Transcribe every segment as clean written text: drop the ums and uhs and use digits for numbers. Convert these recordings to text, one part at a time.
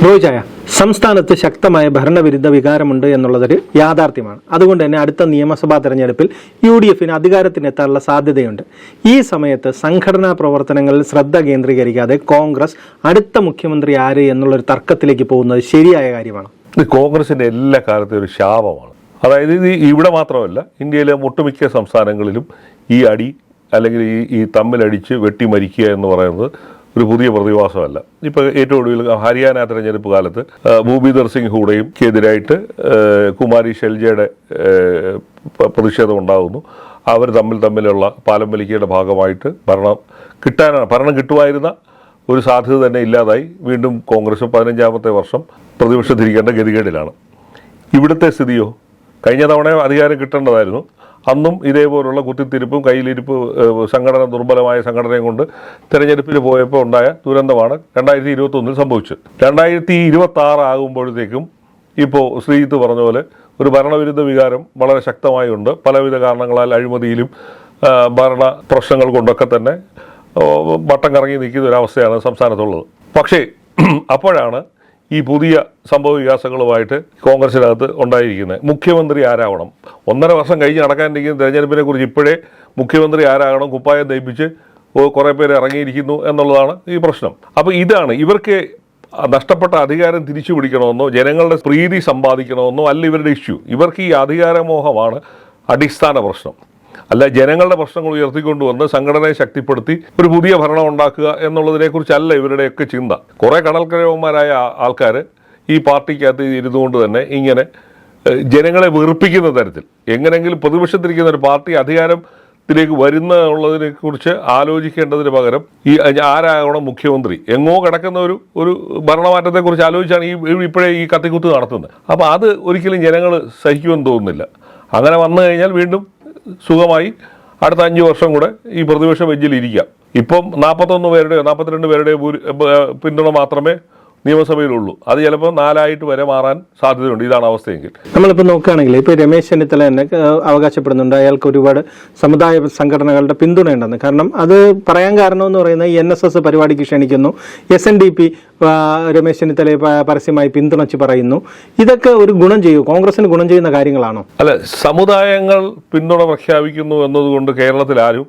റോയിച്ചായ, സംസ്ഥാനത്ത് ശക്തമായ ഭരണവിരുദ്ധ വികാരമുണ്ട് എന്നുള്ളതൊരു യാഥാർത്ഥ്യമാണ്. അതുകൊണ്ട് തന്നെ അടുത്ത നിയമസഭാ തെരഞ്ഞെടുപ്പിൽ UDFന് അധികാരത്തിനെത്താനുള്ള സാധ്യതയുണ്ട്. ഈ സമയത്ത് സംഘടനാ പ്രവർത്തനങ്ങളിൽ ശ്രദ്ധ കേന്ദ്രീകരിക്കാതെ കോൺഗ്രസ് അടുത്ത മുഖ്യമന്ത്രി ആര് എന്നുള്ളൊരു തർക്കത്തിലേക്ക് പോകുന്നത് ശരിയായ കാര്യമാണ്. ഇത് കോൺഗ്രസിന്റെ എല്ലാ കാലത്തും ഒരു ശാപമാണ്. അതായത് ഇത് ഇവിടെ മാത്രമല്ല, ഇന്ത്യയിലെ ഒട്ടുമിക്ക സംസ്ഥാനങ്ങളിലും ഈ അടി അല്ലെങ്കിൽ ഈ തമ്മിലടിച്ച് വെട്ടിമരിക്കുക എന്ന് പറയുന്നത് ഒരു പുതിയ പ്രതിഭാസമല്ല. ഇപ്പോൾ ഏറ്റവും ഒടുവിൽ ഹരിയാന തെരഞ്ഞെടുപ്പ് കാലത്ത് ഭൂപീന്ദർ സിംഗ് ഹൂഡയ്ക്കെതിരായിട്ട് കുമാരി ഷെൽജയുടെ പ്രതിഷേധം ഉണ്ടാകുന്നു. അവർ തമ്മിലുള്ള പാലം വലിക്കയുടെ ഭാഗമായിട്ട് ഭരണം കിട്ടുമായിരുന്ന ഒരു സാധ്യത തന്നെ ഇല്ലാതായി. വീണ്ടും കോൺഗ്രസ് 15ാമത്തെ വർഷം പ്രതിപക്ഷത്തിരിക്കേണ്ട ഗതികേടിലാണ്. ഇവിടുത്തെ സ്ഥിതിയോ, കഴിഞ്ഞ തവണ അധികാരം കിട്ടേണ്ടതായിരുന്നു. അന്നും ഇതേപോലുള്ള കുത്തിത്തിരിപ്പും കയ്യിലിരിപ്പ് സംഘടന ദുർബലമായ സംഘടനയും കൊണ്ട് തെരഞ്ഞെടുപ്പിൽ പോയപ്പോൾ ഉണ്ടായ ദുരന്തമാണ് 2021 സംഭവിച്ചത്. 2026 ആകുമ്പോഴത്തേക്കും ഇപ്പോൾ ശ്രീജിത്ത് പറഞ്ഞ പോലെ ഒരു ഭരണവിരുദ്ധ വികാരം വളരെ ശക്തമായി ഉണ്ട്. പലവിധ കാരണങ്ങളാൽ അഴിമതിയിലും ഭരണ പ്രശ്നങ്ങൾ കൊണ്ടൊക്കെ തന്നെ വട്ടം കറങ്ങി നിൽക്കുന്ന ഒരവസ്ഥയാണ് സംസ്ഥാനത്തുള്ളത്. പക്ഷേ അപ്പോഴാണ് ഈ പുതിയ സംഭവ വികാസങ്ങളുമായിട്ട് കോൺഗ്രസിനകത്ത് ഉണ്ടായിരിക്കുന്നത്. മുഖ്യമന്ത്രി ആരാവണം? 1.5 വർഷം കഴിഞ്ഞ് നടക്കാനിരിക്കുന്ന തെരഞ്ഞെടുപ്പിനെ കുറിച്ച് ഇപ്പോഴേ മുഖ്യമന്ത്രി ആരാകണം കുപ്പായം തയ്പ്പിച്ച് കുറേ പേര് ഇറങ്ങിയിരിക്കുന്നു എന്നുള്ളതാണ് ഈ പ്രശ്നം. അപ്പോൾ ഇതാണ് ഇവർക്ക് നഷ്ടപ്പെട്ട അധികാരം തിരിച്ചു പിടിക്കണമെന്നോ ജനങ്ങളുടെ പ്രീതി സമ്പാദിക്കണമെന്നോ അല്ല ഇവരുടെ ഇഷ്യൂ. ഇവർക്ക് ഈ അധികാരമോഹമാണ് അടിസ്ഥാന പ്രശ്നം. അല്ല, ജനങ്ങളുടെ പ്രശ്നങ്ങൾ ഉയർത്തിക്കൊണ്ടുവന്ന് സംഘടനയെ ശക്തിപ്പെടുത്തി ഒരു പുതിയ ഭരണം ഉണ്ടാക്കുക എന്നുള്ളതിനെക്കുറിച്ചല്ല ഇവരുടെയൊക്കെ ചിന്ത. കുറേ കടൽക്കരവന്മാരായ ആൾക്കാർ ഈ പാർട്ടിക്കകത്ത് ഇരുന്നുകൊണ്ട് തന്നെ ഇങ്ങനെ ജനങ്ങളെ വെറുപ്പിക്കുന്ന തരത്തിൽ എങ്ങനെയെങ്കിലും പ്രതിപക്ഷത്തിരിക്കുന്ന ഒരു പാർട്ടി അധികാരത്തിലേക്ക് വരുന്നതിനെക്കുറിച്ച് ആലോചിക്കേണ്ടതിന് പകരം ഈ ആരാകണം മുഖ്യമന്ത്രി, എങ്ങോ കിടക്കുന്ന ഒരു ഭരണമാറ്റത്തെക്കുറിച്ച് ആലോചിച്ചാണ് ഇപ്പോഴേ ഈ കത്തിക്കുത്ത് നടത്തുന്നത്. അപ്പോൾ അത് ഒരിക്കലും ജനങ്ങൾ സഹിക്കുമെന്ന് തോന്നുന്നില്ല. അങ്ങനെ വന്നു കഴിഞ്ഞാൽ വീണ്ടും സുഖമായി അടുത്ത 5 വർഷം കൂടെ ഈ പ്രതിപക്ഷ ബെഞ്ചിൽ ഇരിക്കാം. ഇപ്പം 41 പേരുടെയോ 42 പേരുടെയോ പിന്തുണ മാത്രമേ നിയമസഭയിലുള്ളൂ. അത് ചിലപ്പോൾ 4 വരെ മാറാൻ സാധ്യതയുണ്ട്. ഇതാണ് അവസ്ഥയെങ്കിൽ നമ്മളിപ്പോൾ നോക്കുകയാണെങ്കിൽ ഇപ്പോൾ രമേശ് ചെന്നിത്തല തന്നെ അവകാശപ്പെടുന്നുണ്ട് അയാൾക്ക് ഒരുപാട് സമുദായ സംഘടനകളുടെ പിന്തുണയുണ്ടെന്ന്. കാരണം അത് പറയാൻ കാരണമെന്ന് പറയുന്നത് NSS പരിപാടിക്ക് ക്ഷണിക്കുന്നു, SNDP രമേശ് ചെന്നിത്തലയെ പരസ്യമായി പിന്തുണച്ച് പറയുന്നു. ഇതൊക്കെ ഒരു ഗുണം ചെയ്യൂ, കോൺഗ്രസിന് ഗുണം ചെയ്യുന്ന കാര്യങ്ങളാണോ? അല്ല, സമുദായങ്ങൾ പിന്തുണ പ്രഖ്യാപിക്കുന്നു എന്നതുകൊണ്ട് കേരളത്തിൽ ആരും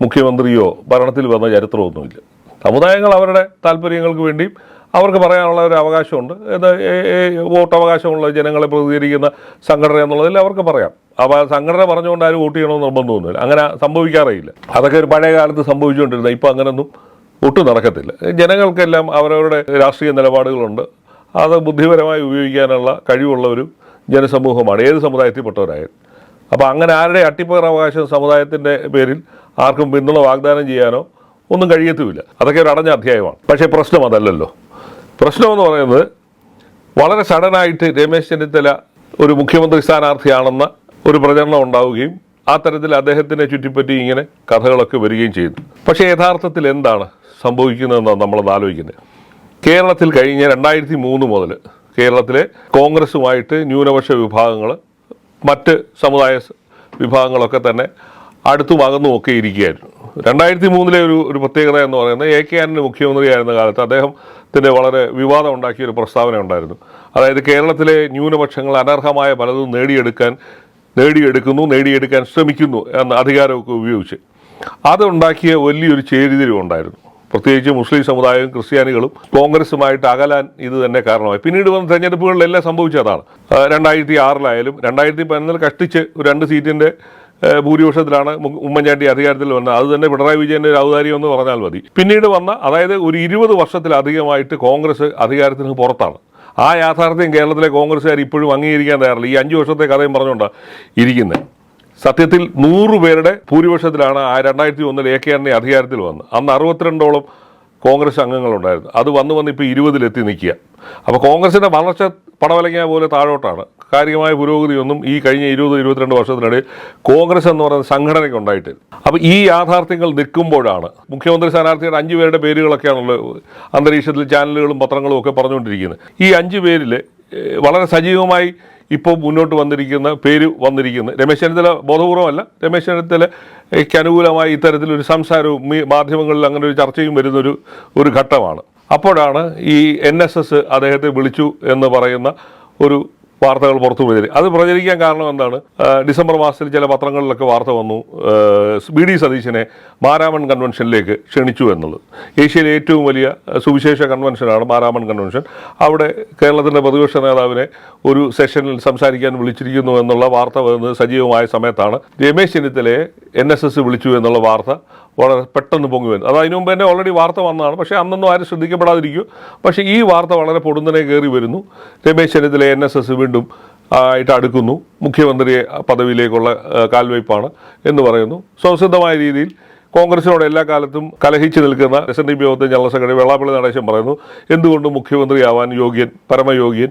മുഖ്യമന്ത്രിയോ ഭരണത്തിൽ വന്ന ചരിത്രമൊന്നുമില്ല. സമുദായങ്ങൾ അവരുടെ താല്പര്യങ്ങൾക്ക് വേണ്ടിയും അവർക്ക് പറയാനുള്ള ഒരു അവകാശമുണ്ട്. വോട്ടവകാശമുള്ള ജനങ്ങളെ പ്രതികരിക്കുന്ന സംഘടന എന്നുള്ളതിൽ അവർക്ക് പറയാം. അപ്പോൾ സംഘടന പറഞ്ഞുകൊണ്ട് ആരും വോട്ട് ചെയ്യണമെന്ന് നിർബന്ധമൊന്നുമില്ല. അങ്ങനെ സംഭവിക്കാറേയില്ല. അതൊക്കെ ഒരു പഴയ കാലത്ത് സംഭവിച്ചുകൊണ്ടിരുന്നത്. ഇപ്പോൾ അങ്ങനെയൊന്നും ഒട്ടും നടക്കത്തില്ല. ജനങ്ങൾക്കെല്ലാം അവരവരുടെ രാഷ്ട്രീയ നിലപാടുകളുണ്ട്. അത് ബുദ്ധിപരമായി ഉപയോഗിക്കാനുള്ള കഴിവുള്ള ഒരു ജനസമൂഹമാണ് ഏത് സമുദായത്തിൽപ്പെട്ടവരായാലും. അപ്പോൾ അങ്ങനെ ആരുടെ അട്ടിപ്പകർവകാശം സമുദായത്തിൻ്റെ പേരിൽ ആർക്കും പിന്തുണ വാഗ്ദാനം ചെയ്യാനോ ഒന്നും കഴിയത്തുമില്ല. അതൊക്കെ ഒരു അടഞ്ഞ അധ്യായമാണ്. പക്ഷേ പ്രശ്നം അതല്ലല്ലോ. പ്രശ്നമെന്ന് പറയുന്നത് വളരെ സഡനായിട്ട് രമേശ് ചെന്നിത്തല ഒരു മുഖ്യമന്ത്രി സ്ഥാനാർത്ഥിയാണെന്ന ഒരു പ്രചരണം ഉണ്ടാവുകയും ആ തരത്തിൽ അദ്ദേഹത്തിനെ ചുറ്റിപ്പറ്റി ഇങ്ങനെ കഥകളൊക്കെ വരികയും ചെയ്തു. പക്ഷേ യഥാർത്ഥത്തിൽ എന്താണ് സംഭവിക്കുന്നതെന്നാണ് നമ്മളത് ആലോചിക്കുന്നത്. കേരളത്തിൽ കഴിഞ്ഞ 2003 മുതൽ കേരളത്തിലെ കോൺഗ്രസുമായിട്ട് ന്യൂനപക്ഷ വിഭാഗങ്ങൾ മറ്റ് സമുദായ വിഭാഗങ്ങളൊക്കെ തന്നെ അടുത്തും അകന്നുമൊക്കെ ഇരിക്കുകയായിരുന്നു. 2003 ഒരു പ്രത്യേകത എന്ന് പറയുന്നത് AK ആന്റണി മുഖ്യമന്ത്രിയായിരുന്ന കാലത്ത് അദ്ദേഹത്തിൻ്റെ വളരെ വിവാദം ഉണ്ടാക്കിയ ഒരു പ്രസ്താവന ഉണ്ടായിരുന്നു. അതായത് കേരളത്തിലെ ന്യൂനപക്ഷങ്ങൾ അനർഹമായ പലതും നേടിയെടുക്കാൻ ശ്രമിക്കുന്നു എന്ന അധികാരമൊക്കെ ഉപയോഗിച്ച് അതുണ്ടാക്കിയ വലിയൊരു ചേരിതിരിവുണ്ടായിരുന്നു. പ്രത്യേകിച്ച് മുസ്ലിം സമുദായവും ക്രിസ്ത്യാനികളും കോൺഗ്രസുമായിട്ട് അകലാൻ ഇത് തന്നെ കാരണമായി. പിന്നീട് വന്ന തെരഞ്ഞെടുപ്പുകളിലെല്ലാം സംഭവിച്ചതാണ്. 2006 2011 കഷ്ടിച്ച് ഒരു 2 സീറ്റിൻ്റെ ഭൂരിപക്ഷത്തിലാണ് ഉമ്മൻചാണ്ടി അധികാരത്തിൽ വന്നത്. അത് തന്നെ പിണറായി വിജയൻ്റെ ഒരു ഔദാര്യം എന്ന് പറഞ്ഞാൽ മതി. പിന്നീട് വന്ന അതായത് ഒരു 20 വർഷത്തിലധികമായിട്ട് കോൺഗ്രസ് അധികാരത്തിന് പുറത്താണ്. ആ യാഥാർത്ഥ്യം കേരളത്തിലെ കോൺഗ്രസ്സുകാർ ഇപ്പോഴും അംഗീകരിക്കാൻ തയ്യാറില്ല. ഈ 5 വർഷത്തെ കഥയും പറഞ്ഞുകൊണ്ടാണ് ഇരിക്കുന്നത്. സത്യത്തിൽ 100 പേരുടെ ഭൂരിപക്ഷത്തിലാണ് 2001 AK ആന്റണി അധികാരത്തിൽ വന്നത്. അന്ന് 62ഓളം കോൺഗ്രസ് അംഗങ്ങളുണ്ടായിരുന്നു. അത് വന്ന് ഇപ്പോൾ 20-ലെത്തി നിൽക്കുക. അപ്പോൾ കോൺഗ്രസിൻ്റെ വളർച്ച പടവലങ്ങ പോലെ താഴോട്ടാണ്. കാര്യമായ പുരോഗതിയൊന്നും ഈ കഴിഞ്ഞ 20-22 വർഷത്തിനിടയിൽ കോൺഗ്രസ് എന്ന് പറയുന്ന സംഘടനയ്ക്ക് ഉണ്ടായിട്ടില്ല. അപ്പോൾ ഈ യാഥാർത്ഥ്യങ്ങൾ നിൽക്കുമ്പോഴാണ് മുഖ്യമന്ത്രി സ്ഥാനാർത്ഥിയുടെ 5 പേരുടെ പേരുകളൊക്കെയാണുള്ളത് അന്തരീക്ഷത്തിൽ ചാനലുകളും പത്രങ്ങളും ഒക്കെ പറഞ്ഞുകൊണ്ടിരിക്കുന്നത്. ഈ 5 പേരിൽ വളരെ സജീവമായി ഇപ്പോൾ മുന്നോട്ട് വന്നിരിക്കുന്ന രമേശ് ചെന്നിത്തല ബോധപൂർവമല്ല, രമേശ് ചെന്നിത്തലയ്ക്ക് അനുകൂലമായി ഇത്തരത്തിലൊരു സംസാരവും മാധ്യമങ്ങളിൽ അങ്ങനെ ഒരു ചർച്ചയും വരുന്നൊരു ഘട്ടമാണ്. അപ്പോഴാണ് ഈ NSS അദ്ദേഹത്തെ വിളിച്ചു എന്ന് പറയുന്ന ഒരു വാർത്തകൾ പുറത്തു അത് പ്രചരിക്കാൻ കാരണം എന്താണ്? ഡിസംബർ മാസത്തിൽ ചില പത്രങ്ങളിലൊക്കെ വാർത്ത വന്നു, BD സതീശനെ മാരാമൺ കൺവെൻഷനിലേക്ക് ക്ഷണിച്ചു എന്നുള്ളത്. ഏഷ്യയിലെ ഏറ്റവും വലിയ സുവിശേഷ കൺവെൻഷനാണ് മാരാമൺ കൺവെൻഷൻ. അവിടെ കേരളത്തിൻ്റെ പ്രതിപക്ഷ നേതാവിനെ ഒരു സെഷനിൽ സംസാരിക്കാൻ വിളിച്ചിരിക്കുന്നു എന്നുള്ള വാർത്ത വരുന്നത് സജീവമായ സമയത്താണ് രമേശ് ചെന്നിത്തലയെ NSS വിളിച്ചു എന്നുള്ള വാർത്ത വളരെ പെട്ടെന്ന് പൊങ്ങി വരുന്നത്. അത് അതിനു മുമ്പ് തന്നെ ഓൾറെഡി വാർത്ത വന്നതാണ്, പക്ഷേ അന്നൊന്നും ആരും ശ്രദ്ധിക്കപ്പെടാതിരിക്കും. പക്ഷേ ഈ വാർത്ത വളരെ പൊടുന്നനെ കയറി വരുന്നു. രമേശ് ചെന്നിത്തല NSS വീണ്ടും ആയിട്ട് അടുക്കുന്നു, മുഖ്യമന്ത്രിയെ പദവിയിലേക്കുള്ള കാൽവയ്പ്പാണ് എന്ന് പറയുന്നു. സ്വസിദ്ധമായ രീതിയിൽ കോൺഗ്രസിനോട് എല്ലാ കാലത്തും കലഹിച്ചു നിൽക്കുന്ന SNDP യോഗത്തെ ജനറൽ സെക്രട്ടറി വെള്ളാപ്പള്ളി നടേശൻ പറയുന്നു, എന്തുകൊണ്ട് മുഖ്യമന്ത്രിയാവാൻ യോഗ്യൻ, പരമയോഗ്യൻ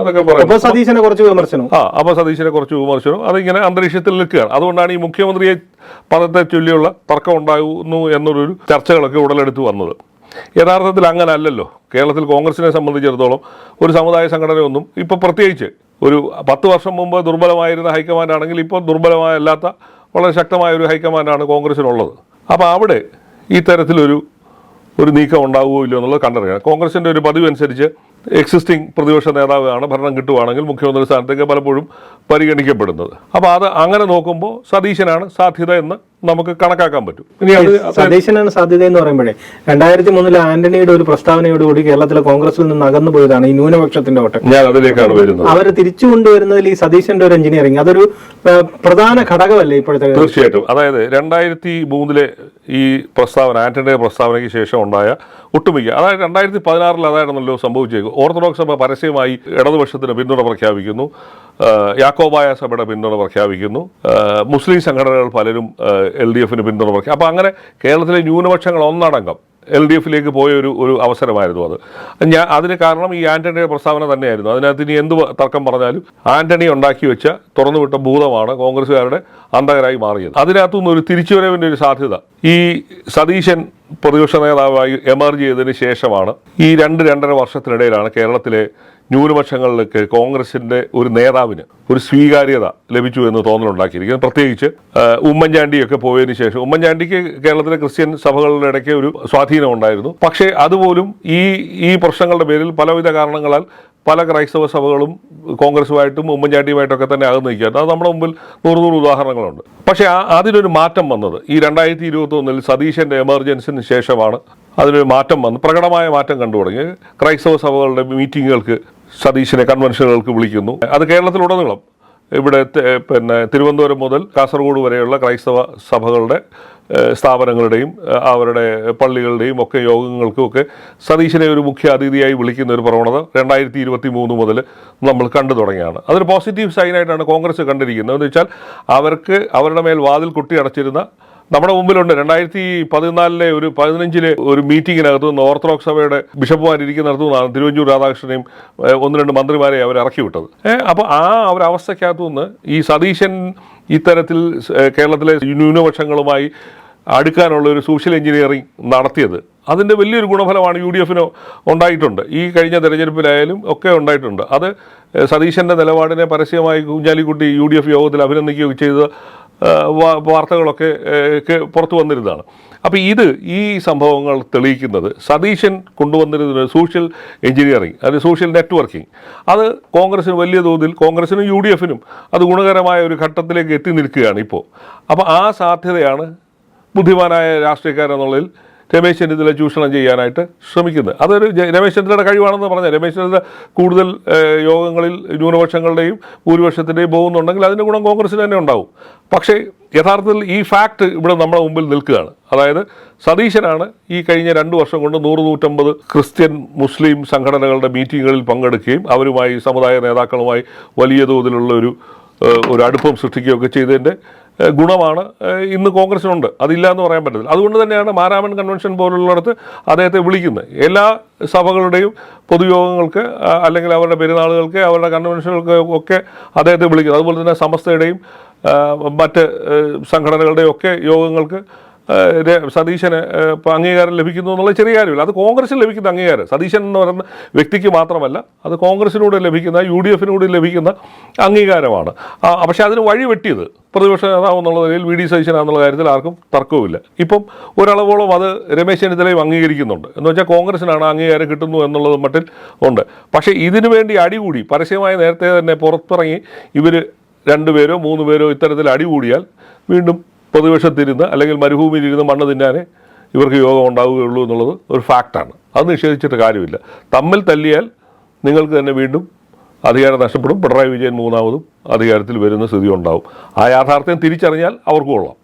അതൊക്കെ പറയുന്നു. അപ്പോൾ സതീശനെ കുറച്ച് വിമർശനം അതിങ്ങനെ അന്തരീക്ഷത്തിൽ നിൽക്കുകയാണ്. അതുകൊണ്ടാണ് ഈ മുഖ്യമന്ത്രിയെ പദത്തെ ചൊല്ലിയുള്ള തർക്കം ഉണ്ടാകുന്നു എന്നൊരു ചർച്ചകളൊക്കെ ഉടലെടുത്ത് വന്നത്. യഥാർത്ഥത്തിൽ അങ്ങനെ അല്ലല്ലോ. കേരളത്തിൽ കോൺഗ്രസിനെ സംബന്ധിച്ചിടത്തോളം ഒരു സമുദായ സംഘടനയൊന്നും ഇപ്പോൾ, പ്രത്യേകിച്ച് ഒരു 10 വർഷം മുമ്പ് ദുർബലമായിരുന്ന ഹൈക്കമാൻഡ് ആണെങ്കിൽ ഇപ്പോൾ ദുർബലമല്ലാത്ത വളരെ ശക്തമായ ഒരു ഹൈക്കമാൻഡാണ് കോൺഗ്രസിനുള്ളത്. അപ്പോൾ അവിടെ ഈ തരത്തിലൊരു നീക്കം ഉണ്ടാവുകയോ ഇല്ലയോ എന്നുള്ളത് കണ്ടറിയണം. കോൺഗ്രസിൻ്റെ ഒരു പതിവ് അനുസരിച്ച് എക്സിസ്റ്റിംഗ് പ്രതിപക്ഷ നേതാവാണ് ഭരണം കിട്ടുവാണെങ്കിൽ മുഖ്യമന്ത്രി സ്ഥാനത്തേക്ക് പലപ്പോഴും പരിഗണിക്കപ്പെടുന്നത്. അപ്പോൾ അത് അങ്ങനെ നോക്കുമ്പോൾ സതീശനാണ് സാധ്യത എന്ന് നമുക്ക് കണക്കാക്കാൻ പറ്റും. സതീശനാണ് സാധ്യത എന്ന് പറയുമ്പോഴേ 2003 ആന്റണിയുടെ ഒരു പ്രസ്താവനയോടുകൂടി കേരളത്തിലെ കോൺഗ്രസിൽ നിന്ന് അകന്നു പോയതാണ് ഈ ന്യൂനപക്ഷത്തിന്റെ വോട്ട്. ഞാൻ അതിലേക്കാണ് വരുന്നത്. അവരെ തിരിച്ചു കൊണ്ടുവരുന്നതിൽ ഈ സതീശന്റെ ഒരു എഞ്ചിനീയറിംഗ് അതൊരു പ്രധാന ഘടകമല്ലേ ഇപ്പോഴത്തെ? തീർച്ചയായിട്ടും. അതായത് 2003 ഈ പ്രസ്താവന, ആന്റണിയുടെ പ്രസ്താവനയ്ക്ക് ശേഷം ഉണ്ടായ ഒട്ടുമിക്ക, അതായത് 2016 അതായിരുന്നല്ലോ സംഭവിച്ചേക്കും. ഓർത്തഡോക്സ് സഭ പരസ്യമായി ഇടതുപക്ഷത്തിന് പിന്തുണ പ്രഖ്യാപിക്കുന്നു, യാക്കോബായ സഭയുടെ പിന്തുണ പ്രഖ്യാപിക്കുന്നു, മുസ്ലിം സംഘടനകൾ പലരും LDFന് പിന്തുണ പ്രഖ്യാപിക്കും. അപ്പോൾ അങ്ങനെ കേരളത്തിലെ ന്യൂനപക്ഷങ്ങൾ ഒന്നടങ്കം LDFിലേക്ക് പോയ ഒരു അവസരമായിരുന്നു അത്. അതിന് കാരണം ഈ ആന്റണിയുടെ പ്രസ്താവന തന്നെയായിരുന്നു. അതിനകത്ത് ഇനി എന്ത് തർക്കം പറഞ്ഞാലും ആന്റണി ഉണ്ടാക്കി വെച്ച തുറന്നുവിട്ട ഭൂതമാണ് കോൺഗ്രസ്സുകാരുടെ അന്തകരായി മാറിയത്. അതിനകത്തുനിന്ന് ഒരു തിരിച്ചുവരവിൻ്റെ ഒരു സാധ്യത ഈ സതീശൻ പ്രതിപക്ഷ നേതാവായി എമർജ് ചെയ്തതിന് ശേഷമാണ്. ഈ 2-2.5 വർഷത്തിനിടയിലാണ് കേരളത്തിലെ ന്യൂനപക്ഷങ്ങളിലേക്ക് കോൺഗ്രസിൻ്റെ ഒരു നേതാവിന് ഒരു സ്വീകാര്യത ലഭിച്ചു എന്ന് തോന്നലുണ്ടാക്കിയിരിക്കുന്നത്. പ്രത്യേകിച്ച് ഉമ്മൻചാണ്ടിയൊക്കെ പോയതിനു ശേഷം, ഉമ്മൻചാണ്ടിക്ക് കേരളത്തിലെ ക്രിസ്ത്യൻ സഭകളുടെ ഇടയ്ക്ക് ഒരു സ്വാധീനം ഉണ്ടായിരുന്നു. പക്ഷേ അതുപോലും ഈ പ്രശ്നങ്ങളുടെ പേരിൽ പലവിധ കാരണങ്ങളാൽ പല ക്രൈസ്തവ സഭകളും കോൺഗ്രസുമായിട്ടും ഉമ്മൻചാണ്ടിയുമായിട്ടൊക്കെ തന്നെ അകന്നു നിൽക്കുകയാണ്. അത് നമ്മുടെ മുമ്പിൽ 100 ഉദാഹരണങ്ങളുണ്ട്. പക്ഷേ അതിനൊരു മാറ്റം വന്നത് ഈ 2021 സതീശൻ്റെ എമർജൻസിന് ശേഷമാണ്. അതിനൊരു മാറ്റം വന്ന് പ്രകടമായ മാറ്റം കണ്ടു തുടങ്ങി. ക്രൈസ്തവ സഭകളുടെ മീറ്റിങ്ങുകൾക്ക് സതീശനെ കൺവെൻഷനുകൾക്ക് വിളിക്കുന്നു. അത് കേരളത്തിലുടനീളം, ഇവിടെ തിരുവനന്തപുരം മുതൽ കാസർഗോഡ് വരെയുള്ള ക്രൈസ്തവ സഭകളുടെ സ്ഥാപനങ്ങളുടെയും അവരുടെ പള്ളികളുടെയും ഒക്കെ യോഗങ്ങൾക്കുമൊക്കെ സതീശനെ ഒരു മുഖ്യ അതിഥിയായി വിളിക്കുന്ന ഒരു പ്രവണത 2023 മുതൽ നമ്മൾ കണ്ടു തുടങ്ങിയാണ്. അതൊരു പോസിറ്റീവ് സൈനായിട്ടാണ് കോൺഗ്രസ് കണ്ടിരിക്കുന്നത്. എന്ന് വെച്ചാൽ അവരുടെ മേൽ വാതിൽ കൊട്ടിയടച്ചിരുന്ന, നമ്മുടെ മുമ്പിലുണ്ട് 2014 ഒരു 15 ഒരു മീറ്റിങ്ങിനകത്തു നിന്ന് ഓർത്തഡോക്സ് സഭയുടെ ബിഷപ്പുമാരിയ്ക്കുന്നിടത്തു നിന്നാണ് തിരുവഞ്ചൂർ രാധാകൃഷ്ണനെയും 1-2 മന്ത്രിമാരെ അവർ ഇറക്കി വിട്ടത്. അപ്പോൾ ആ ഒരു അവസ്ഥയ്ക്കകത്തു നിന്ന് ഈ സതീശൻ ഇത്തരത്തിൽ കേരളത്തിലെ ന്യൂനപക്ഷങ്ങളുമായി അടുക്കാനുള്ള ഒരു സോഷ്യൽ എഞ്ചിനീയറിംഗ് നടത്തിയത്, അതിൻ്റെ വലിയൊരു ഗുണഫലമാണ് UDFന് ഉണ്ടായിട്ടുണ്ട്. ഈ കഴിഞ്ഞ തെരഞ്ഞെടുപ്പിലായാലും ഒക്കെ ഉണ്ടായിട്ടുണ്ട്. അത് സതീശൻ്റെ നിലപാടിനെ പരസ്യമായി കുഞ്ഞാലിക്കുട്ടി UDF യോഗത്തിൽ അഭിനന്ദിക്കുകയൊക്കെ ചെയ്ത വാർത്തകളൊക്കെ പുറത്തു വന്നിരുന്നതാണ്. അപ്പോൾ ഈ സംഭവങ്ങൾ തെളിയിക്കുന്നത് സതീശൻ കൊണ്ടുവന്നിരുന്ന സോഷ്യൽ എഞ്ചിനീയറിംഗ്, അത് സോഷ്യൽ നെറ്റ്വർക്കിംഗ്, അത് കോൺഗ്രസിന് വലിയ തോതിൽ, കോൺഗ്രസിനും UDFനും അത് ഗുണകരമായ ഒരു ഘട്ടത്തിലേക്ക് എത്തി നിൽക്കുകയാണ് ഇപ്പോൾ. അപ്പോൾ ആ സാധ്യതയാണ് ബുദ്ധിമാനായ രാഷ്ട്രീയക്കാരെന്നുള്ളതിൽ രമേശ് ചെന്നിത്തല ചൂഷണം ചെയ്യാനായിട്ട് ശ്രമിക്കുന്നത്. അതൊരു രമേശ് ചെന്നിത്തലയുടെ കഴിവാണെന്ന് പറഞ്ഞാൽ, രമേശ് ചെന്നിത്തല കൂടുതൽ യോഗങ്ങളിൽ ന്യൂനപക്ഷങ്ങളുടെയും ഭൂരിപക്ഷത്തിൻ്റെയും പോകുന്നുണ്ടെങ്കിൽ അതിൻ്റെ ഗുണം കോൺഗ്രസിന് തന്നെ ഉണ്ടാവും. പക്ഷേ യഥാർത്ഥത്തിൽ ഈ ഫാക്ട് ഇവിടെ നമ്മുടെ മുമ്പിൽ നിൽക്കുകയാണ്. അതായത് സതീശനാണ് ഈ കഴിഞ്ഞ 2 വർഷം കൊണ്ട് 100-150 ക്രിസ്ത്യൻ മുസ്ലിം സംഘടനകളുടെ മീറ്റിങ്ങുകളിൽ പങ്കെടുക്കുകയും അവരുമായി, സമുദായ നേതാക്കളുമായി വലിയ തോതിലുള്ള ഒരു അടുപ്പം സൃഷ്ടിക്കുകയൊക്കെ ചെയ്തതിൻ്റെ ഗുണമാണ് ഇന്ന് കോൺഗ്രസിനുണ്ട്. അതില്ല എന്ന് പറയാൻ പറ്റത്തില്ല. അതുകൊണ്ട് തന്നെയാണ് മാരാമൺ കൺവെൻഷൻ പോലുള്ളിടത്ത് അദ്ദേഹത്തെ വിളിക്കുന്നത്. എല്ലാ സഭകളുടെയും പൊതുയോഗങ്ങൾക്ക് അല്ലെങ്കിൽ അവരുടെ പെരുന്നാളുകൾക്ക്, അവരുടെ കൺവെൻഷനുകൾക്ക് ഒക്കെ അദ്ദേഹത്തെ വിളിക്കുന്നത്. അതുപോലെ തന്നെ സമസ്തയുടെയും മറ്റ് സംഘടനകളുടെയും ഒക്കെ യോഗങ്ങൾക്ക് സതീശന് ഇപ്പോൾ അംഗീകാരം ലഭിക്കുന്നു എന്നുള്ള ചെറിയ കാര്യമില്ല. അത് കോൺഗ്രസിന് ലഭിക്കുന്ന അംഗീകാരം, സതീശൻ എന്ന് പറയുന്ന വ്യക്തിക്ക് മാത്രമല്ല, അത് കോൺഗ്രസിനൂടെ ലഭിക്കുന്ന, UDF-നൂടെ ലഭിക്കുന്ന അംഗീകാരമാണ്. പക്ഷേ അതിന് വഴി വെട്ടിയത് പ്രതിപക്ഷ നേതാവ് എന്നുള്ള നിലയിൽ വി ഡി സതീശനാണെന്നുള്ള കാര്യത്തിൽ ആർക്കും തർക്കവുമില്ല. ഇപ്പം ഒരളവോളം അത് രമേശ് ചെന്നിത്തലയും അംഗീകരിക്കുന്നുണ്ട്. എന്ന് വെച്ചാൽ കോൺഗ്രസിനാണ് അംഗീകാരം കിട്ടുന്നു എന്നുള്ളത് മട്ടിൽ ഉണ്ട്. പക്ഷേ ഇതിനു വേണ്ടി അടികൂടി പരസ്യമായി നേരത്തെ തന്നെ പുറത്തിറങ്ങി ഇവർ 2 പേരോ 3 പേരോ ഇത്തരത്തിൽ അടികൂടിയാൽ വീണ്ടും പ്രതിപക്ഷത്തിരുന്ന് അല്ലെങ്കിൽ മരുഭൂമിയിലിരുന്ന് മണ്ണ് തിന്നാനേ ഇവർക്ക് യോഗം ഉണ്ടാവുകയുള്ളൂ എന്നുള്ളത് ഒരു ഫാക്റ്റാണ്. അത് നിഷേധിച്ചിട്ട് കാര്യമില്ല. തമ്മിൽ തല്ലിയാൽ നിങ്ങൾക്ക് തന്നെ വീണ്ടും അധികാരം നഷ്ടപ്പെടും. പിണറായി വിജയൻ 3ാമതും അധികാരത്തിൽ വരുന്ന സ്ഥിതി ഉണ്ടാവും. ആ യാഥാർത്ഥ്യം തിരിച്ചറിഞ്ഞാൽ അവർക്ക് കൊള്ളാം.